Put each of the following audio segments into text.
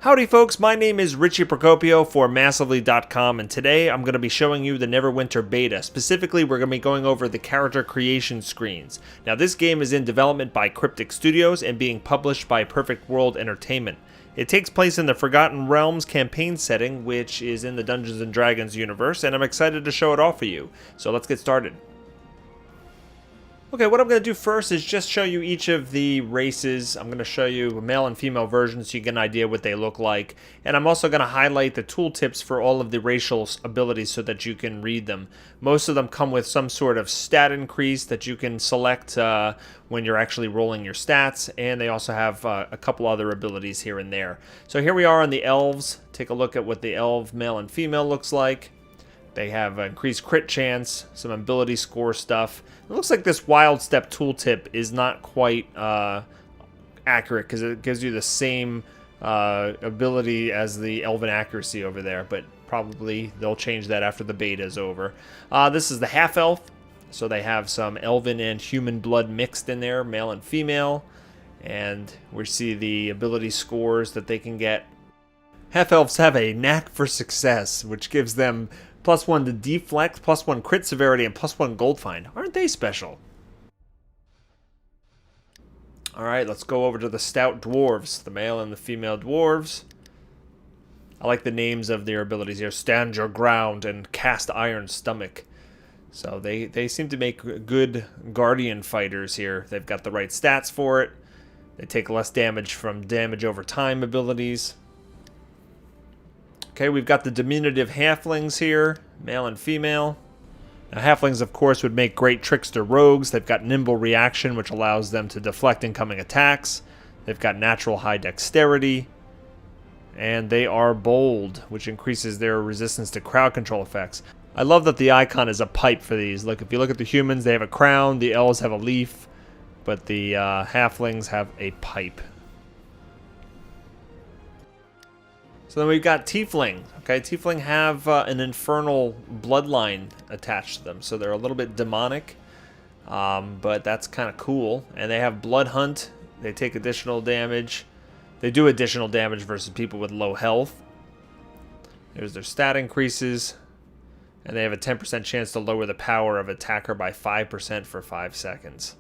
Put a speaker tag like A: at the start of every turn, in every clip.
A: Howdy folks, my name is Richie Procopio for Massively.com, and today I'm going to be showing you the Neverwinter beta. Specifically, we're going to be going over the character creation screens. Now this game is in development by Cryptic Studios and being published by Perfect World Entertainment. It takes place in the Forgotten Realms campaign setting, which is in the Dungeons & Dragons universe, and I'm excited to show it off for you. So let's get started. Okay, what I'm going to do first is just show you each of the races. I'm going to show you male and female versions so you get an idea what they look like. And I'm also going to highlight the tooltips for all of the racial abilities so that you can read them. Most of them come with some sort of stat increase that you can select when you're actually rolling your stats. And they also have a couple other abilities here and there. So here we are on the Elves. Take a look at what the Elf male and female looks like. They have increased crit chance, some ability score stuff. It looks like this Wild Step tooltip is not quite accurate because it gives you the same ability as the Elven Accuracy over there, but probably they'll change that after the beta is over. This is the Half-Elf, so they have some Elven and human blood mixed in there, male and female, and we see the ability scores that they can get. Half-Elves have a knack for success, which gives them +1 to deflect, +1 crit severity, and +1 gold find. Aren't they special? Alright, let's go over to the Stout Dwarves, the male and the female Dwarves. I like the names of their abilities here. Stand Your Ground and Cast Iron Stomach. So they seem to make good Guardian fighters here. They've got the right stats for it. They take less damage from damage over time abilities. Okay, we've got the diminutive halflings here, male and female. Now, halflings, of course, would make great trickster rogues. They've got nimble reaction, which allows them to deflect incoming attacks. They've got natural high dexterity. And they are bold, which increases their resistance to crowd control effects. I love that the icon is a pipe for these. Look, if you look at the humans, they have a crown. The elves have a leaf. But the halflings have a pipe. So then we've got Tiefling. Okay, Tiefling have an infernal bloodline attached to them, so they're a little bit demonic, but that's kind of cool. And they have Blood Hunt. They take additional damage. They do additional damage versus people with low health. There's their stat increases, and they have a 10% chance to lower the power of attacker by 5% for 5 seconds.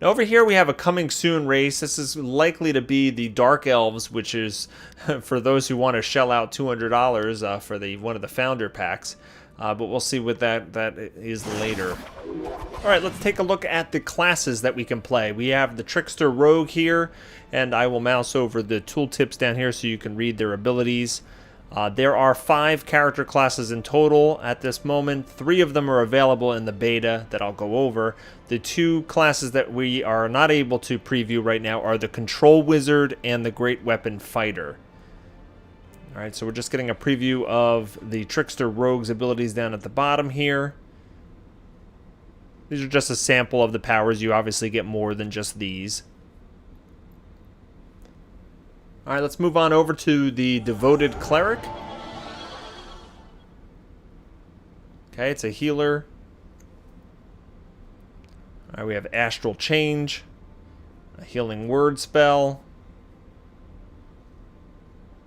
A: Now over here we have a coming soon race. This is likely to be the Dark Elves, which is for those who want to shell out $200 for one of the founder packs. But we'll see what that is later. Alright, let's take a look at the classes that we can play. We have the Trickster Rogue here, and I will mouse over the tooltips down here so you can read their abilities. There are 5 character classes in total at this moment. 3 of them are available in the beta that I'll go over. The 2 classes that we are not able to preview right now are the Control Wizard and the Great Weapon Fighter. Alright, so we're just getting a preview of the Trickster Rogue's abilities down at the bottom here. These are just a sample of the powers. You obviously get more than just these. Alright, let's move on over to the Devoted Cleric. Okay, it's a healer. Alright, we have Astral Change, a Healing Word spell.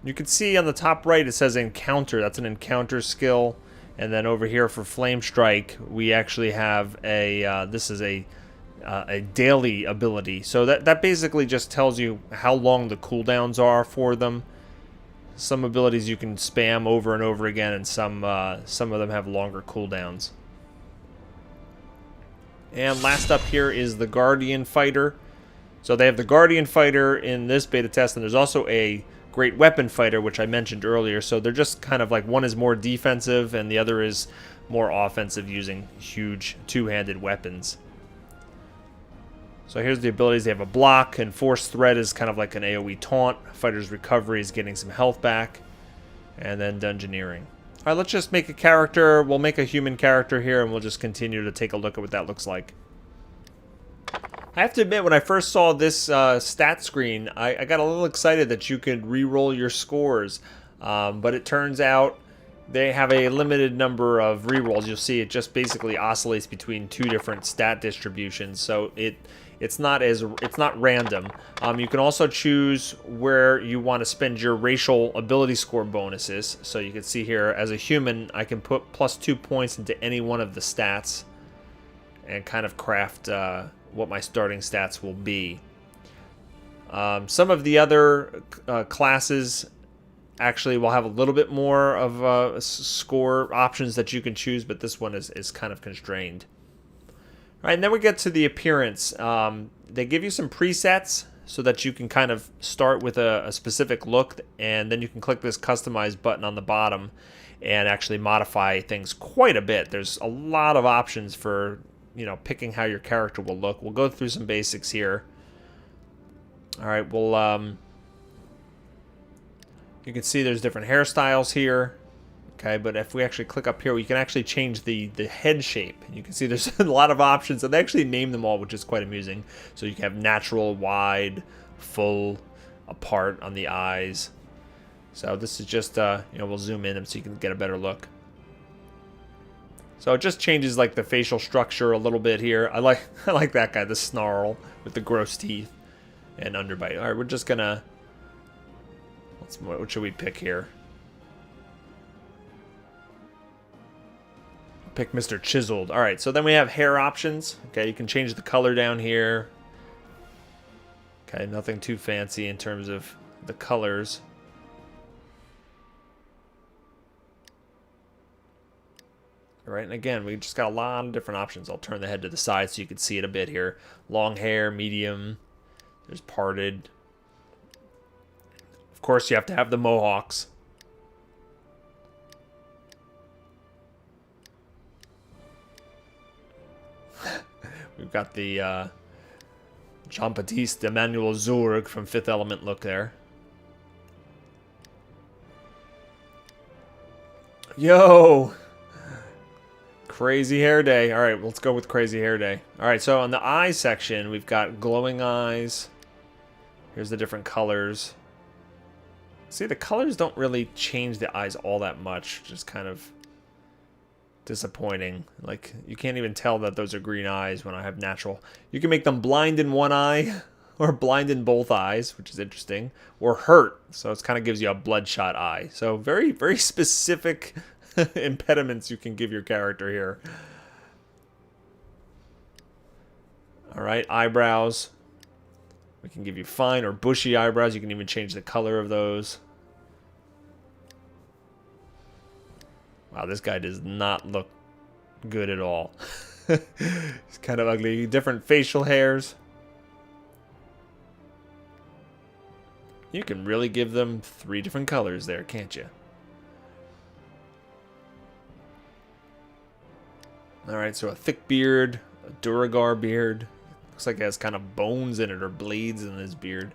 A: You can see on the top right it says Encounter. That's an encounter skill. And then over here for Flame Strike, we actually have a, this is a daily ability. So that basically just tells you how long the cooldowns are for them. Some abilities you can spam over and over again, and some of them have longer cooldowns. And last up here is the Guardian Fighter. So they have the Guardian Fighter in this beta test, and there's also a Great Weapon Fighter, which I mentioned earlier. So they're just kind of like, one is more defensive and the other is more offensive, using huge two-handed weapons. So here's the abilities. They have a block, and Force Threat is kind of like an AoE taunt. Fighter's Recovery is getting some health back. And then Dungeoneering. Alright, let's just make a character. We'll make a human character here, and we'll just continue to take a look at what that looks like. I have to admit, when I first saw this stat screen, I got a little excited that you could re-roll your scores. But it turns out they have a limited number of rerolls. You'll see it just basically oscillates between 2 different stat distributions. So it's it's not random. You can also choose where you want to spend your racial ability score bonuses. So you can see here, as a human, I can put +2 points into any one of the stats and kind of craft what my starting stats will be. Some of the other classes actually will have a little bit more of score options that you can choose, but this one is kind of constrained. All right, and then we get to the appearance. They give you some presets so that you can kind of start with a specific look, and then you can click this customize button on the bottom and actually modify things quite a bit. There's a lot of options for, you know, picking how your character will look. We'll go through some basics here. All right, well, you can see there's different hairstyles here. Okay, but if we actually click up here, we can actually change the head shape. You can see there's a lot of options, and they actually name them all, which is quite amusing. So you can have natural, wide, full, apart on the eyes. So this is just, you know, we'll zoom in so you can get a better look. So it just changes like the facial structure a little bit here. I like that guy, the snarl with the gross teeth and underbite. All right, we're just gonna, what should we pick here? Pick Mr. Chiseled. All right, so then we have hair options. Okay, you can change the color down here. Okay, nothing too fancy in terms of the colors. All right, and again, we just got a lot of different options. I'll turn the head to the side so you can see it a bit here. Long hair, medium, there's parted. Of course, you have to have the mohawks. We've got the Jean-Baptiste Emmanuel Zurg from Fifth Element look there. Yo! Crazy hair day. All right, let's go with crazy hair day. All right, so on the eye section, we've got glowing eyes. Here's the different colors. See, the colors don't really change the eyes all that much. Just kind of disappointing. Like, you can't even tell that those are green eyes when I have natural. You can make them blind in one eye or blind in both eyes, which is interesting, or hurt. So it kind of gives you a bloodshot eye. So very, very specific impediments you can give your character here. All right, eyebrows. We can give you fine or bushy eyebrows. You can even change the color of those. Wow, this guy does not look good at all. He's kind of ugly. Different facial hairs. You can really give them 3 different colors there, can't you? Alright, so a thick beard, a Duragar beard. Looks like it has kind of bones in it or blades in his beard.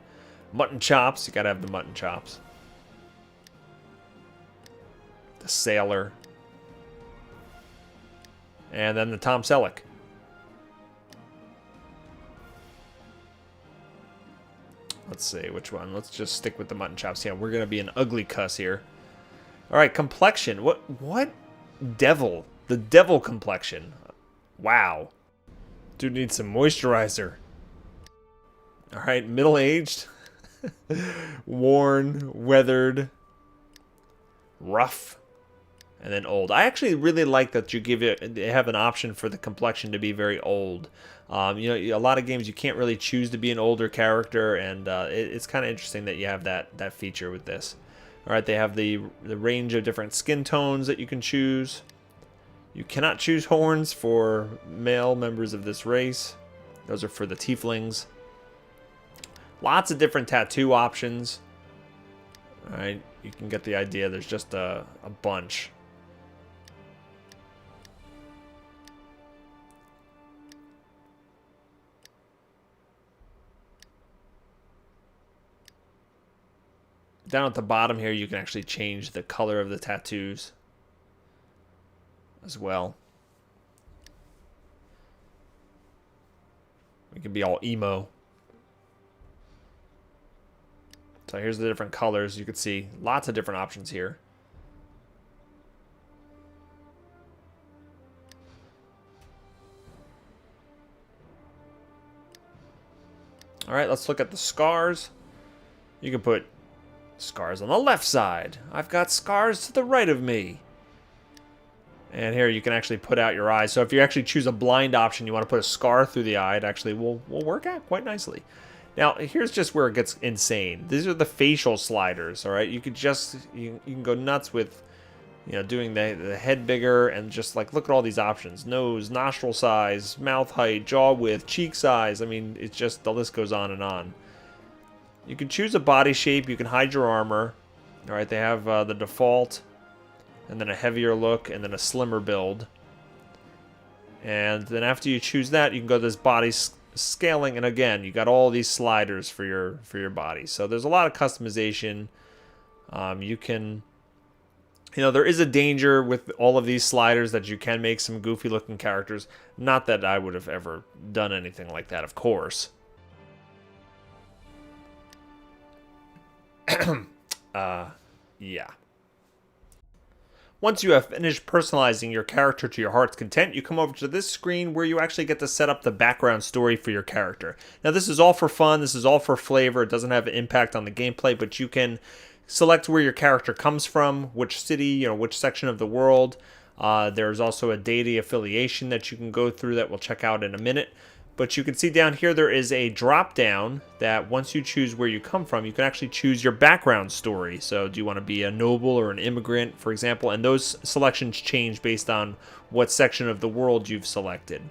A: Mutton chops, you gotta have the mutton chops. The sailor. And then the Tom Selleck. Let's see, which one? Let's just stick with the mutton chops. Yeah, we're going to be an ugly cuss here. All right, complexion. What? Devil. The devil complexion. Wow. Dude needs some moisturizer. All right, middle-aged. Worn, weathered, rough. And then old. I actually really like that you have an option for the complexion to be very old. You know, a lot of games you can't really choose to be an older character, and it's kind of interesting that you have that feature with this. All right, they have the range of different skin tones that you can choose. You cannot choose horns for male members of this race. Those are for the Tieflings. Lots of different tattoo options. All right, you can get the idea. There's just a bunch. Down at the bottom here, you can actually change the color of the tattoos as well. We can be all emo. So here's the different colors. You can see lots of different options here. Alright, let's look at the scars. You can put scars on the left side. I've got scars to the right of me. And here you can actually put out your eyes. So if you actually choose a blind option, you want to put a scar through the eye, it actually will work out quite nicely. Now, here's just where it gets insane. These are the facial sliders, all right? You could just, you can go nuts with, you know, doing the head bigger and just like, look at all these options. Nose, nostril size, mouth height, jaw width, cheek size. I mean, it's just, the list goes on and on. You can choose a body shape. You can hide your armor. All right, they have the default, and then a heavier look, and then a slimmer build. And then after you choose that, you can go to this body scaling, and again, you got all these sliders for your body. So there's a lot of customization. You can, you know, there is a danger with all of these sliders that you can make some goofy looking characters. Not that I would have ever done anything like that, of course. Yeah. Once you have finished personalizing your character to your heart's content, you come over to this screen where you actually get to set up the background story for your character. Now, this is all for fun. This is all for flavor. It doesn't have an impact on the gameplay, but you can select where your character comes from, which city, you know, which section of the world. There's also a deity affiliation that you can go through that we'll check out in a minute. But you can see down here there is a drop down that once you choose where you come from, you can actually choose your background story. So do you want to be a noble or an immigrant, for example? And those selections change based on what section of the world you've selected.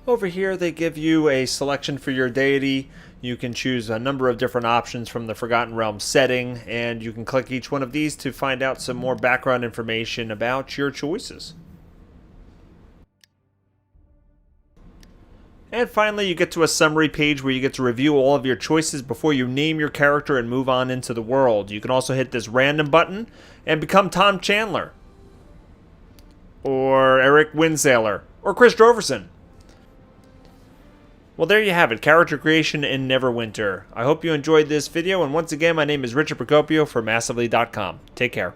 A: Over here they give you a selection for your deity. You can choose a number of different options from the Forgotten Realms setting, and you can click each one of these to find out some more background information about your choices. And finally, you get to a summary page where you get to review all of your choices before you name your character and move on into the world. You can also hit this random button and become Tom Chandler, or Eric Windsailor, or Chris Droverson. Well, there you have it, character creation in Neverwinter. I hope you enjoyed this video, and once again, my name is Richard Procopio for Massively.com. Take care.